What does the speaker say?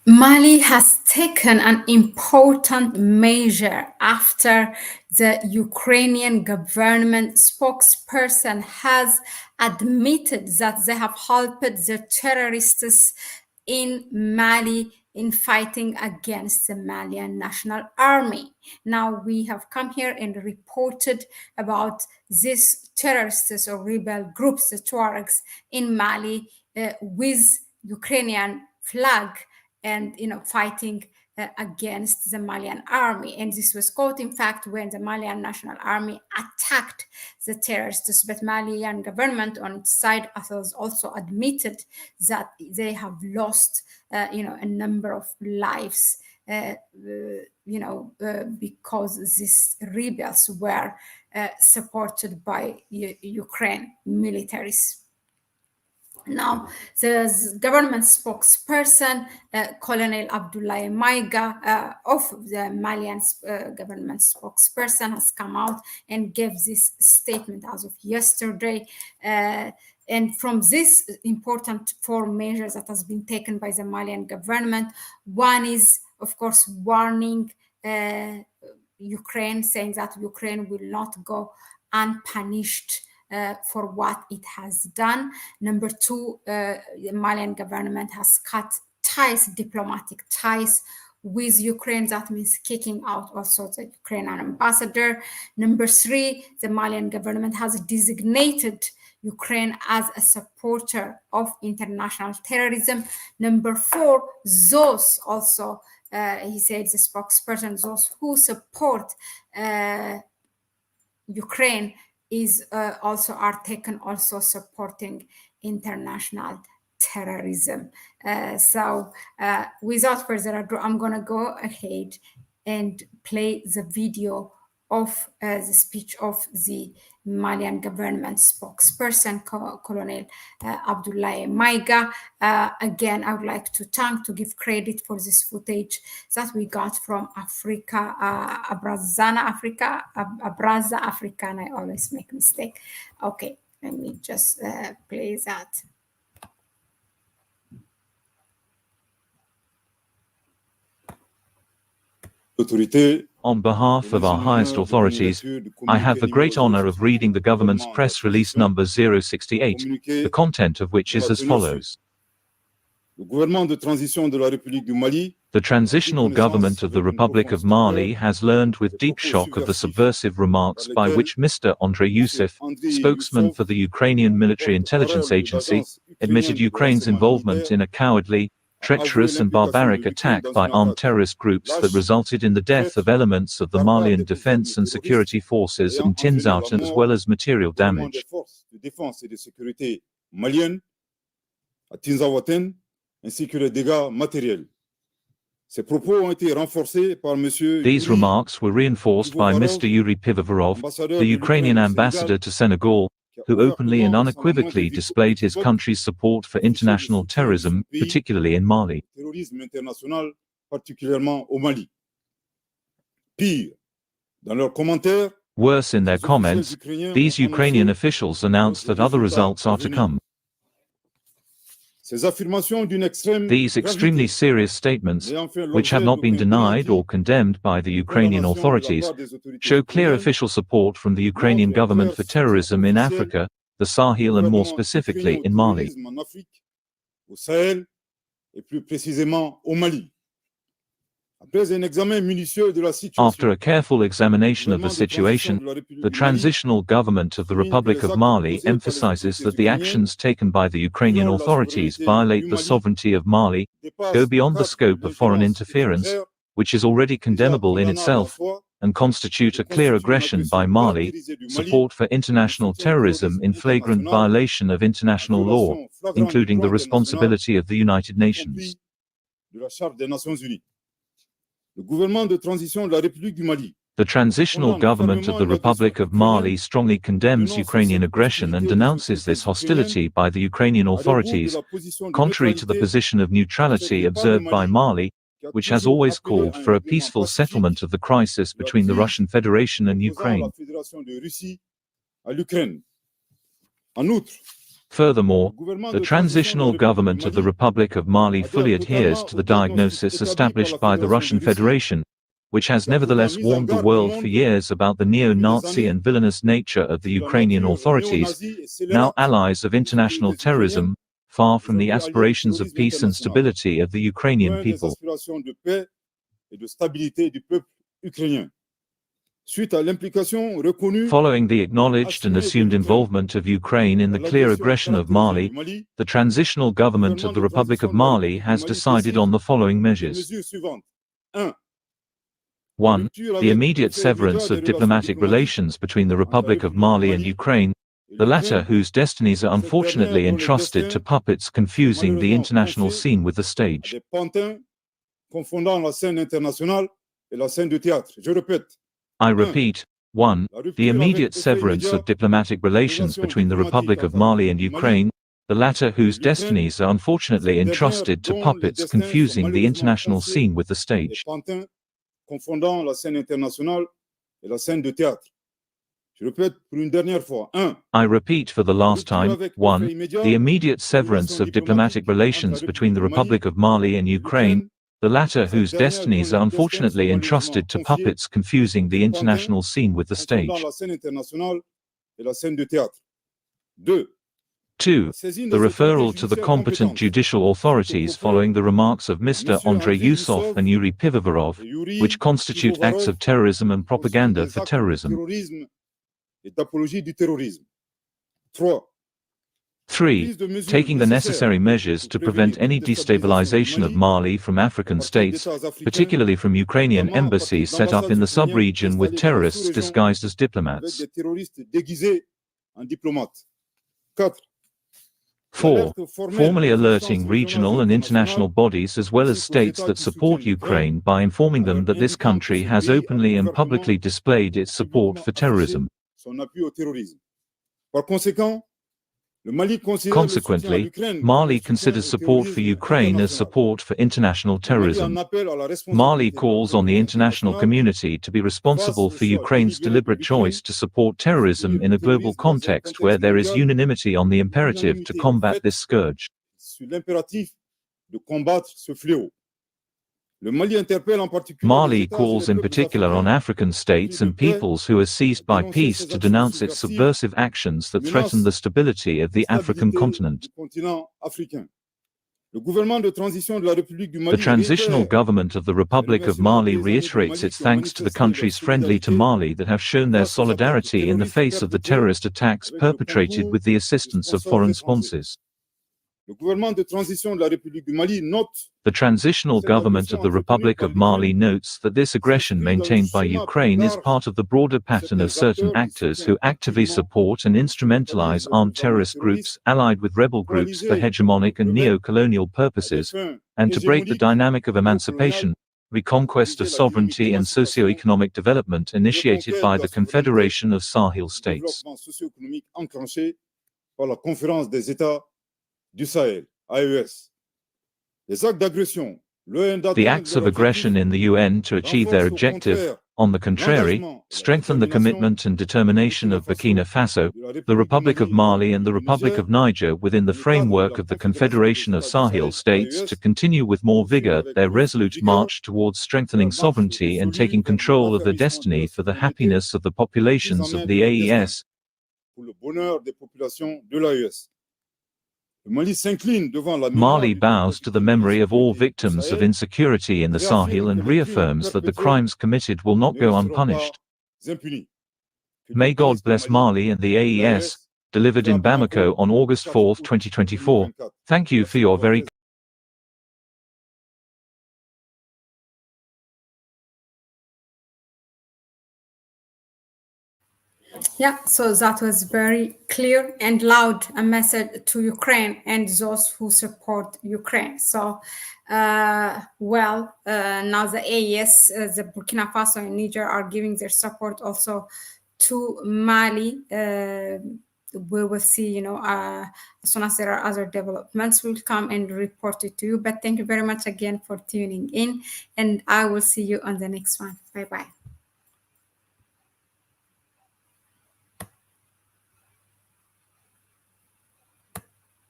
Mali has taken an important measure after the Ukrainian government spokesperson has admitted that they have helped the terrorists in Mali in fighting against the Malian National Army. Now we have come here and reported about these terrorists or rebel groups, the Tuaregs in Mali, with Ukrainian flag and fighting against the Malian army. And this was caught, in fact, when the Malian National Army attacked the terrorists. But Malian government on its side has also admitted that they have lost, a number of lives, because these rebels were supported by Ukraine militaries. Now, the government spokesperson, Colonel Abdoulaye Maiga, of the Malian government spokesperson, has come out and gave this statement as of yesterday. And from this important four measures that has been taken by the Malian government, one is, of course, warning Ukraine, saying that Ukraine will not go unpunished for what it has done. Number two, the Malian government has cut ties, diplomatic ties with Ukraine. That means kicking out also the Ukrainian ambassador. Number three, the Malian government has designated Ukraine as a supporter of international terrorism. Number four, those also, he said, the spokesperson, those who support Ukraine is also are taken also supporting international terrorism. So without further ado, I'm going to go ahead and play the video of the speech of the Malian government spokesperson, Colonel Abdoulaye Maiga. Again, I would like to give credit for this footage that we got from Africa, Abraza Africana. I always make mistake. Okay, let me just play that. On behalf of our highest authorities, I have the great honor of reading the government's press release number 068, the content of which is as follows. The transitional government of the Republic of Mali has learned with deep shock of the subversive remarks by which Mr. Andrei Youssef, spokesman for the Ukrainian Military Intelligence Agency, admitted Ukraine's involvement in a cowardly, treacherous and barbaric attack by armed terrorist groups that resulted in the death of elements of the Malian Defense and Security Forces in Tinzout as well as material damage. These remarks were reinforced by Mr. Yuri Pivovarov, the Ukrainian ambassador to Senegal, who openly and unequivocally displayed his country's support for international terrorism, particularly in Mali. Worse, in their comments, these Ukrainian officials announced that other results are to come. These extremely serious statements, which have not been denied or condemned by the Ukrainian authorities, show clear official support from the Ukrainian government for terrorism in Africa, the Sahel and more specifically in Mali. After a careful examination of the situation, the transitional government of the Republic of Mali emphasizes that the actions taken by the Ukrainian authorities violate the sovereignty of Mali, go beyond the scope of foreign interference, which is already condemnable in itself, and constitute a clear aggression by Mali, support for international terrorism in flagrant violation of international law, including the responsibility of the United Nations. The transitional government of the Republic of Mali strongly condemns Ukrainian aggression and denounces this hostility by the Ukrainian authorities, contrary to the position of neutrality observed by Mali, which has always called for a peaceful settlement of the crisis between the Russian Federation and Ukraine. Furthermore, the transitional government of the Republic of Mali fully adheres to the diagnosis established by the Russian Federation, which has nevertheless warned the world for years about the neo-Nazi and villainous nature of the Ukrainian authorities, now allies of international terrorism, far from the aspirations of peace and stability of the Ukrainian people. Following the acknowledged and assumed involvement of Ukraine in the clear aggression of Mali, the transitional government of the Republic of Mali has decided on the following measures. 1. The immediate severance of diplomatic relations between the Republic of Mali and Ukraine, the latter whose destinies are unfortunately entrusted to puppets confusing the international scene with the stage. I repeat, 1. The immediate severance of diplomatic relations between the Republic of Mali and Ukraine, the latter whose destinies are unfortunately entrusted to puppets confusing the international scene with the stage. I repeat for the last time, 1. The immediate severance of diplomatic relations between the Republic of Mali and Ukraine, the latter whose destinies are unfortunately entrusted to puppets confusing the international scene with the stage. 2. The referral to the competent judicial authorities following the remarks of Mr. Andrei Yusov and Yuri Pivovarov, which constitute acts of terrorism and propaganda for terrorism. 3. Taking the necessary measures to prevent any destabilization of Mali from African states, particularly from Ukrainian embassies set up in the sub-region with terrorists disguised as diplomats. 4. Formally alerting regional and international bodies as well as states that support Ukraine by informing them that this country has openly and publicly displayed its support for terrorism. Consequently, Mali considers support for Ukraine as support for international terrorism. Mali calls on the international community to be responsible for Ukraine's deliberate choice to support terrorism in a global context where there is unanimity on the imperative to combat this scourge. Mali calls in particular on African states and peoples who are seized by peace to denounce its subversive actions that threaten the stability of the African continent. The transitional government of the Republic of Mali reiterates its thanks to the countries friendly to Mali that have shown their solidarity in the face of the terrorist attacks perpetrated with the assistance of foreign sponsors. The transitional government of the Republic of Mali notes that this aggression maintained by Ukraine is part of the broader pattern of certain actors who actively support and instrumentalize armed terrorist groups allied with rebel groups for hegemonic and neo-colonial purposes, and to break the dynamic of emancipation, reconquest of sovereignty and socio-economic development initiated by the Confederation of Sahel States. The acts of aggression in the UN to achieve their objective, on the contrary, strengthen the commitment and determination of Burkina Faso, the Republic of Mali and the Republic of Niger within the framework of the Confederation of Sahel States to continue with more vigor their resolute march towards strengthening sovereignty and taking control of their destiny for the happiness of the populations of the AES. Mali bows to the memory of all victims of insecurity in the Sahel and reaffirms that the crimes committed will not go unpunished. May God bless Mali and the AES, delivered in Bamako on August 4, 2024. Thank you for your very Yeah, so that was very clear and loud a message to Ukraine and those who support Ukraine. So, now the AES, the Burkina Faso and Niger are giving their support also to Mali. We will see, as soon as there are other developments, we'll come and report it to you. But thank you very much again for tuning in, and I will see you on the next one. Bye-bye.